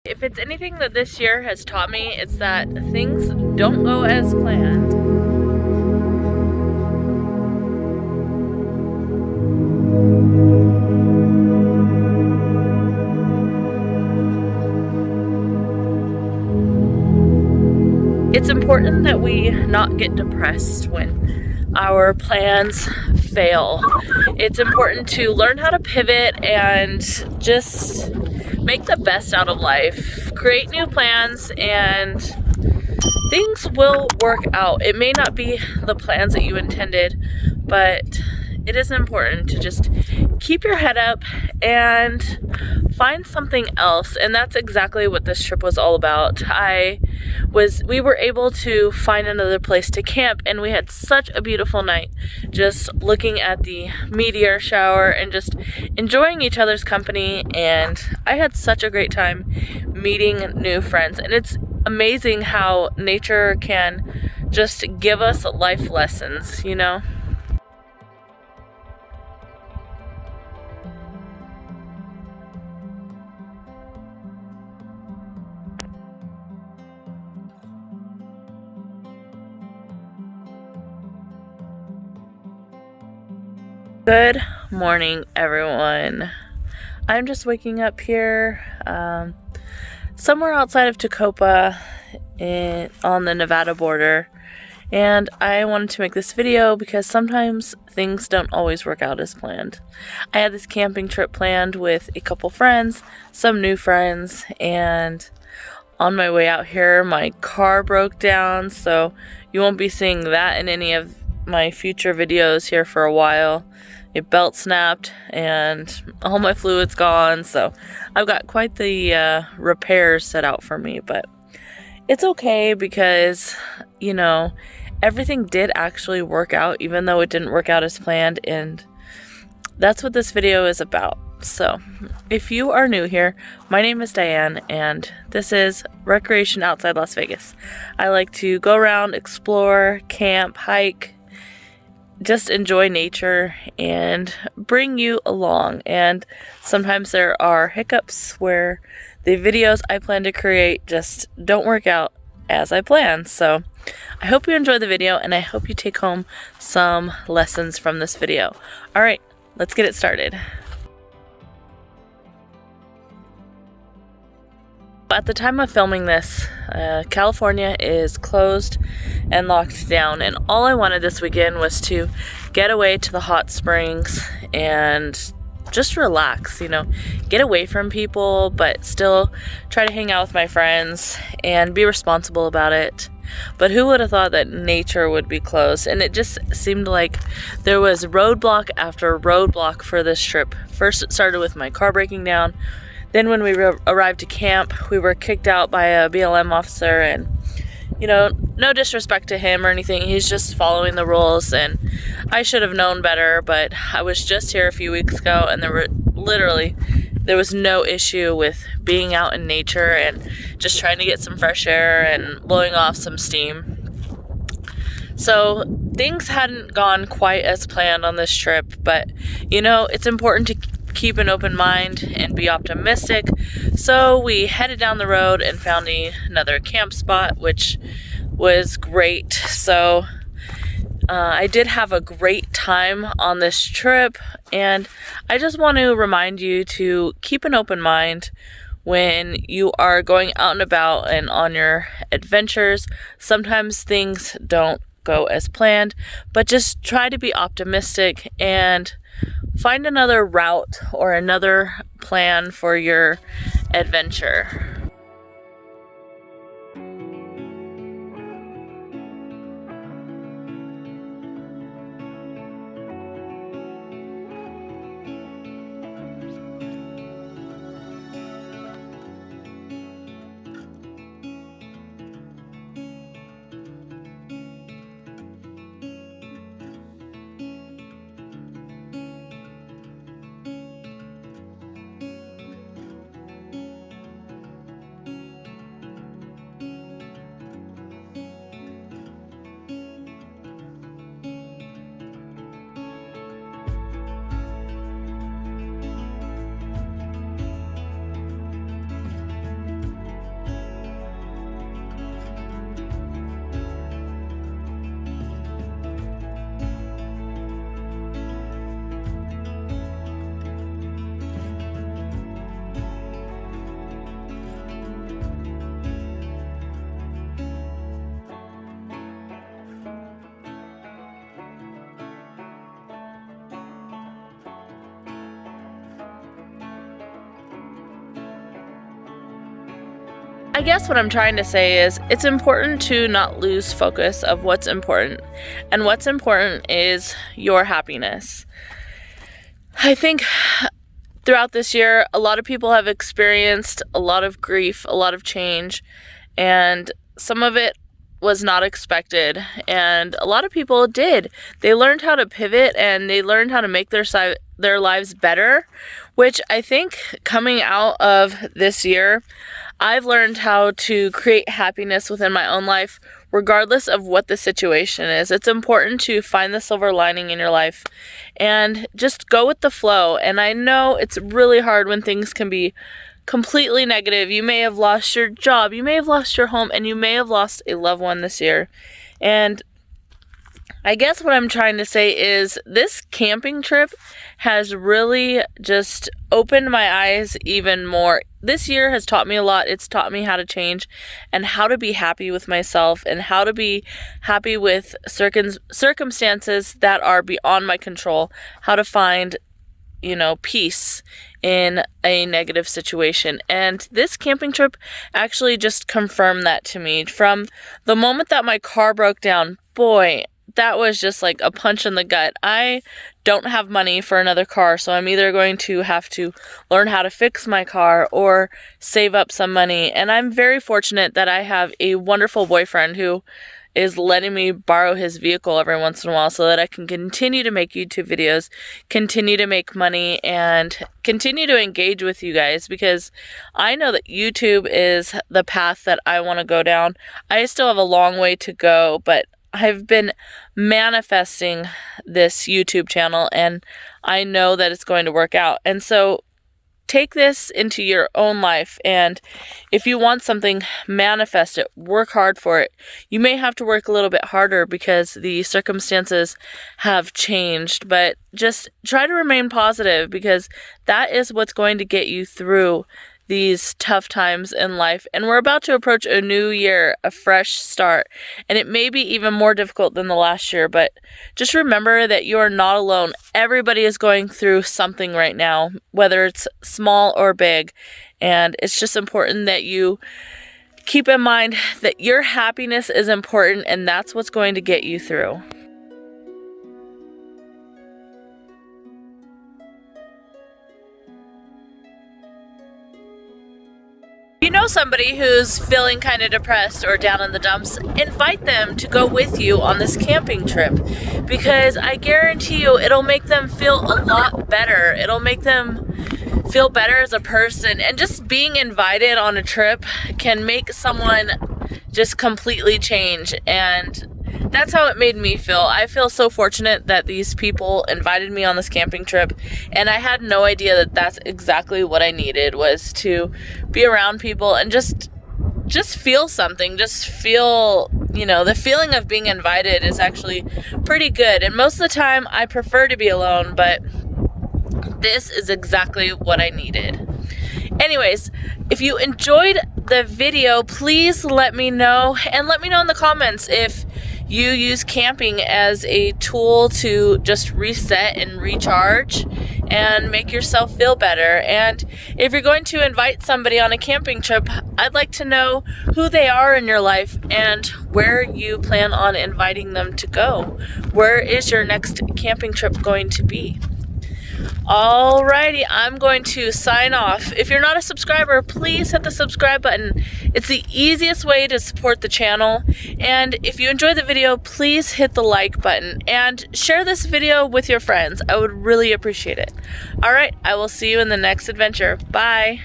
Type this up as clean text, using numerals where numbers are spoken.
If it's anything that this year has taught me, it's that things don't go as planned. It's important that we not get depressed when our plans fail. It's important to learn how to pivot and just make the best out of life. Create new plans and things will work out. It may not be the plans that you intended, but it is important to just keep your head up and find something else. And that's exactly what this trip was all about. We were able to find another place to camp, and we had such a beautiful night just looking at the meteor shower and just enjoying each other's company. And I had such a great time meeting new friends, and it's amazing how nature can just give us life lessons, you know? Good morning, everyone. I'm just waking up here somewhere outside of Tacopa on the Nevada border, and I wanted to make this video because sometimes things don't always work out as planned. I had this camping trip planned with a couple friends, some new friends, and on my way out here my car broke down, so you won't be seeing that in any of my future videos here for a while. A belt snapped and all my fluid's gone, so I've got quite the repairs set out for me, but it's okay because, you know, everything did actually work out even though it didn't work out as planned, and that's what this video is about. So if you are new here, my name is Diane and this is Recreation Outside Las Vegas. I like to go around, explore, camp, hike, just enjoy nature and bring you along. And sometimes there are hiccups where the videos I plan to create just don't work out as I plan. So I hope you enjoy the video and I hope you take home some lessons from this video. All right, let's get it started. At the time of filming this, California is closed and locked down, and all I wanted this weekend was to get away to the hot springs and just relax, you know, get away from people, but still try to hang out with my friends and be responsible about it. But who would have thought that nature would be closed? And it just seemed like there was roadblock after roadblock for this trip. First, it started with my car breaking down. Then when we arrived to camp, we were kicked out by a BLM officer, and, you know, no disrespect to him or anything, he's just following the rules, and I should have known better, but I was just here a few weeks ago, and there was no issue with being out in nature and just trying to get some fresh air and blowing off some steam. So things hadn't gone quite as planned on this trip, but, you know, it's important to keep an open mind and be optimistic. So we headed down the road and found another camp spot, which was great. So I did have a great time on this trip, and I just want to remind you to keep an open mind when you are going out and about and on your adventures. Sometimes things don't go as planned, but just try to be optimistic and find another route or another plan for your adventure. I guess what I'm trying to say is it's important to not lose focus of what's important. And what's important is your happiness. I think throughout this year, a lot of people have experienced a lot of grief, a lot of change, and some of it was not expected, and a lot of people did. They learned how to pivot, and they learned how to make their lives better, which I think coming out of this year, I've learned how to create happiness within my own life, regardless of what the situation is. It's important to find the silver lining in your life and just go with the flow. And I know it's really hard when things can be completely negative. You may have lost your job, you may have lost your home, and you may have lost a loved one this year. And I guess what I'm trying to say is this camping trip has really just opened my eyes even more. This year has taught me a lot. It's taught me how to change and how to be happy with myself and how to be happy with circumstances that are beyond my control, how to find, peace in a negative situation. And this camping trip actually just confirmed that to me. From the moment that my car broke down, boy, that was just like a punch in the gut. I don't have money for another car, so I'm either going to have to learn how to fix my car or save up some money. And I'm very fortunate that I have a wonderful boyfriend who is letting me borrow his vehicle every once in a while so that I can continue to make YouTube videos, continue to make money, and continue to engage with you guys, because I know that YouTube is the path that I want to go down. I still have a long way to go, but I've been manifesting this YouTube channel, and I know that it's going to work out. And so take this into your own life, and if you want something, manifest it. Work hard for it. You may have to work a little bit harder because the circumstances have changed, but just try to remain positive, because that is what's going to get you through these tough times in life. And we're about to approach a new year, a fresh start, and it may be even more difficult than the last year, but just remember that you are not alone. Everybody is going through something right now, whether it's small or big, and it's just important that you keep in mind that your happiness is important, and that's what's going to get you through. If you know somebody who's feeling kind of depressed or down in the dumps, invite them to go with you on this camping trip, because I guarantee you it'll make them feel a lot better. It'll make them feel better as a person, and just being invited on a trip can make someone just completely change, and that's how it made me feel. I feel so fortunate that these people invited me on this camping trip, and I had no idea that that's exactly what I needed, was to be around people and just feel something, just feel, the feeling of being invited is actually pretty good. And most of the time I prefer to be alone, but this is exactly what I needed. Anyways, if you enjoyed the video, please let me know, and let me know in the comments if you use camping as a tool to just reset and recharge and make yourself feel better. And if you're going to invite somebody on a camping trip, I'd like to know who they are in your life and where you plan on inviting them to go. Where is your next camping trip going to be? Alrighty, I'm going to sign off. If you're not a subscriber, please hit the subscribe button. It's the easiest way to support the channel. And if you enjoyed the video, please hit the like button and share this video with your friends. I would really appreciate it. Alright, I will see you in the next adventure. Bye!